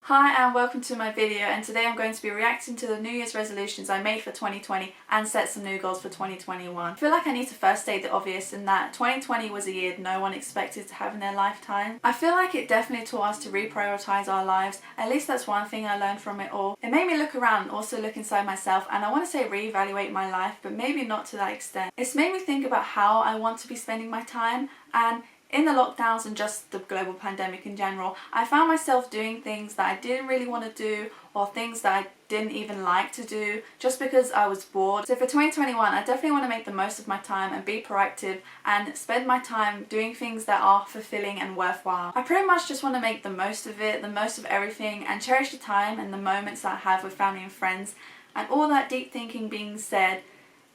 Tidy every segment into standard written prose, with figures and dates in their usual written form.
Hi and welcome to my video, and today I'm going to be reacting to the New Year's resolutions I made for 2020 and set some new goals for 2021. I feel like I need to first state the obvious in that 2020 was a year no one expected to have in their lifetime. I feel like it definitely taught us to reprioritize our lives. At least that's one thing I learned from it all. It made me look around and also look inside myself, and I want to say reevaluate my life, but maybe not to that extent. It's made me think about how I want to be spending my time, and in the lockdowns and just the global pandemic in general, I found myself doing things that I didn't really want to do, or things that I didn't even like to do, just because I was bored. So for 2021, I definitely want to make the most of my time and be proactive and spend my time doing things that are fulfilling and worthwhile. I pretty much just want to make the most of it, the most of everything, and cherish the time and the moments that I have with family and friends. And all that deep thinking being said,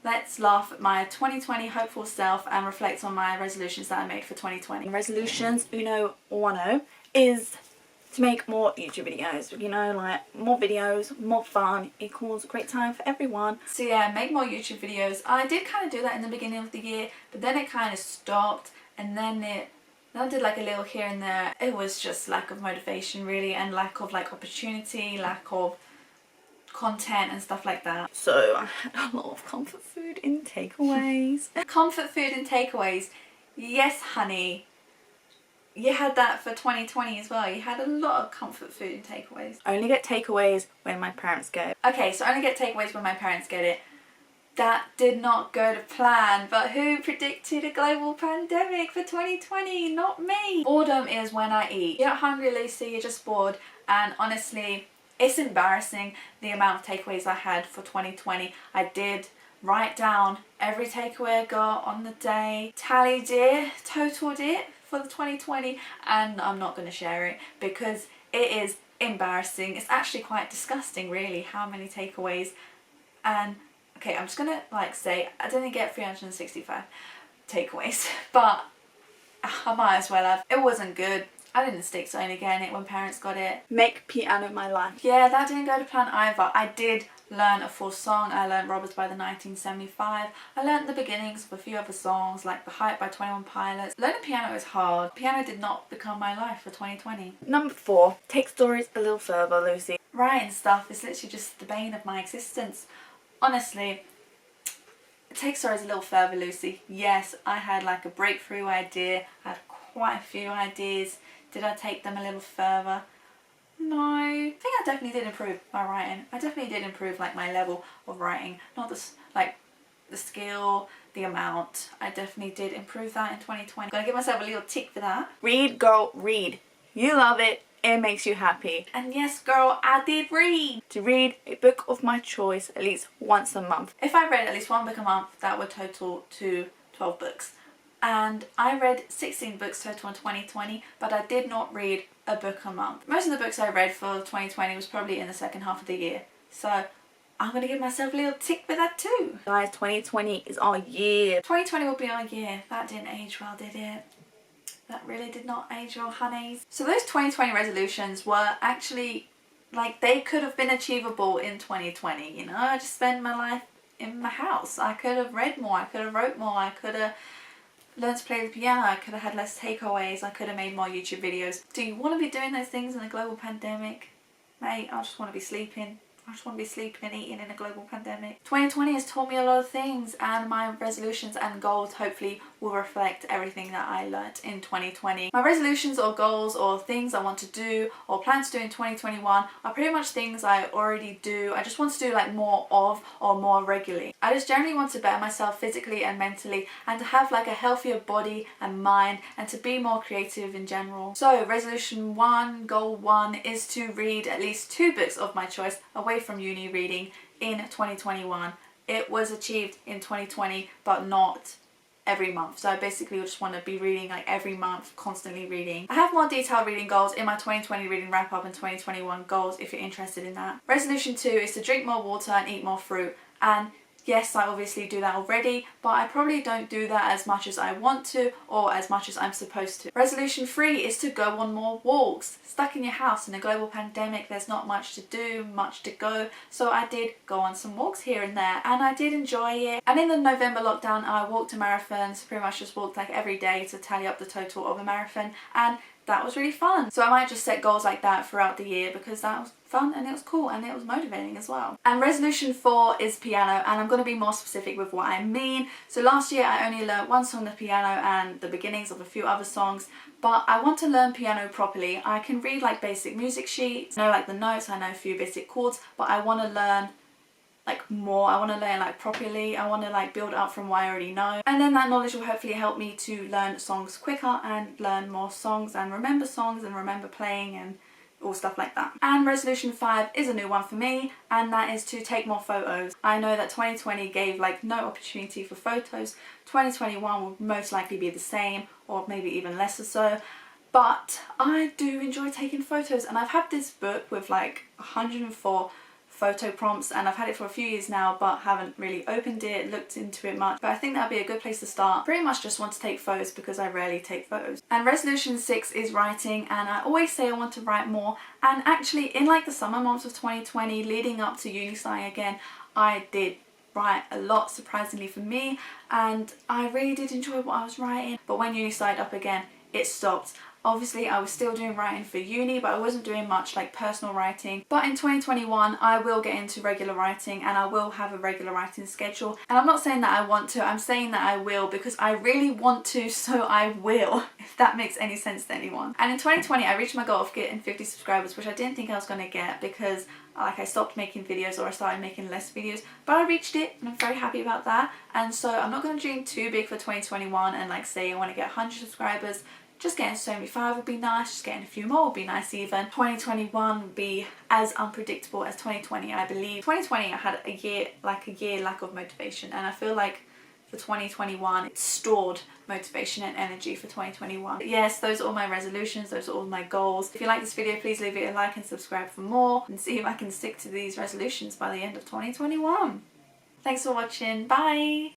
let's laugh at my 2020 hopeful self and reflect on my resolutions that I made for 2020. Resolutions uno uno is to make more YouTube videos. You know, like more videos, more fun equals a great time for everyone. So yeah, make more YouTube videos. I did kind of do that in the beginning of the year, but then it kind of stopped, and then I did like a little here and there. It was just lack of motivation really, and lack of like opportunity, lack of content and stuff like that. So I had a lot of comfort food in takeaways. Comfort food and takeaways. Yes, honey. You had that for 2020 as well. You had a lot of comfort food and takeaways. I only get takeaways when my parents get it. Okay, so I only get takeaways when my parents get it. That did not go to plan, but who predicted a global pandemic for 2020? Not me. Boredom is when I eat. You're not hungry, Lucy, you're just bored. And honestly, it's embarrassing the amount of takeaways I had for 2020. I did write down every takeaway I got on the day, tallied it, totaled it for the 2020, and I'm not going to share it because it is embarrassing. It's actually quite disgusting really how many takeaways. And okay, I'm just going to like say I didn't get 365 takeaways, but I might as well have. It wasn't good. I didn't stick to only getting it when parents got it. Make piano my life. Yeah, that didn't go to plan either. I did learn a full song. I learned Robbers by the 1975. I learned the beginnings of a few other songs like The Hype by 21 Pilots. Learning piano is hard. Piano did not become my life for 2020. Number 4, take stories a little further, Lucy. Writing stuff is literally just the bane of my existence. Honestly, take stories a little further, Lucy. Yes, I had like a breakthrough idea. I had quite a few ideas. Did I take them a little further? No. I think I definitely did improve my writing. I definitely did improve like my level of writing. Not the skill, the amount. I definitely did improve that in 2020. I'm gonna give myself a little tick for that. Read, girl, read. You love it. It makes you happy. And yes, girl, I did read. To read a book of my choice at least once a month. If I read at least one book a month, that would total to 12 books. And I read 16 books total in 2020, but I did not read a book a month. Most of the books I read for 2020 was probably in the second half of the year. So I'm going to give myself a little tick for that too. Guys, 2020 is our year. 2020 will be our year. That didn't age well, did it? That really did not age well, honeys. So those 2020 resolutions were actually, like, they could have been achievable in 2020, you know? I just spent my life in my house. I could have read more, I could have wrote more, I could have learned to play the piano, I could have had less takeaways, I could have made more YouTube videos. Do you want to be doing those things in a global pandemic? Mate, I just want to be sleeping. I just want to be sleeping and eating in a global pandemic. 2020 has taught me a lot of things, and my resolutions and goals hopefully will reflect everything that I learnt in 2020. My resolutions or goals or things I want to do or plan to do in 2021 are pretty much things I already do. I just want to do like more of or more regularly. I just generally want to better myself physically and mentally, and to have like a healthier body and mind, and to be more creative in general. So resolution 1, goal 1 is to read at least 2 books of my choice away from uni reading in 2021. It was achieved in 2020, but not every month. So I basically just want to be reading like every month, constantly reading. I have more detailed reading goals in my 2020 reading wrap up and 2021 goals if you're interested in that. Resolution 2 is to drink more water and eat more fruit. And yes, I obviously do that already, but I probably don't do that as much as I want to or as much as I'm supposed to. Resolution 3 is to go on more walks. Stuck in your house in a global pandemic, there's not much to do, much to go, so I did go on some walks here and there, and I did enjoy it. And in the November lockdown, I walked a marathon, so pretty much just walked like every day to tally up the total of a marathon, and that was really fun. So I might just set goals like that throughout the year because that was fun and it was cool and it was motivating as well. And resolution 4 is piano, and I'm going to be more specific with what I mean. So last year I only learned one song on the piano and the beginnings of a few other songs, but I want to learn piano properly. I can read like basic music sheets, know like the notes, I know a few basic chords, but I want to learn like more. I want to learn like properly. I want to like build up from what I already know, and then that knowledge will hopefully help me to learn songs quicker and learn more songs and remember playing and all stuff like that. And resolution 5 is a new one for me, and that is to take more photos. I know that 2020 gave like no opportunity for photos. 2021 will most likely be the same, or maybe even less or so. But I do enjoy taking photos, and I've had this book with like 104 photo prompts, and I've had it for a few years now but haven't really opened it, looked into it much, but I think that'd be a good place to start. Pretty much just want to take photos because I rarely take photos. And resolution 6 is writing, and I always say I want to write more, and actually in like the summer months of 2020 leading up to uni starting again, I did write a lot, surprisingly for me, and I really did enjoy what I was writing. But when uni started up again, it stopped. Obviously I was still doing writing for uni, but I wasn't doing much like personal writing. But in 2021 I will get into regular writing, and I will have a regular writing schedule. And I'm not saying that I want to, I'm saying that I will, because I really want to, so I will, if that makes any sense to anyone. And in 2020 I reached my goal of getting 50 subscribers, which I didn't think I was going to get because like I stopped making videos, or I started making less videos, but I reached it and I'm very happy about that. And so I'm not going to dream too big for 2021 and like say I want to get 100 subscribers. Just getting 75 would be nice, just getting a few more would be nice even. 2021 would be as unpredictable as 2020, I believe. 2020 I had a year lack of motivation, and I feel like for 2021 it stored motivation and energy for 2021. But yes, those are all my resolutions, those are all my goals. If you like this video, please leave it a like and subscribe for more, and see if I can stick to these resolutions by the end of 2021. Thanks for watching, bye!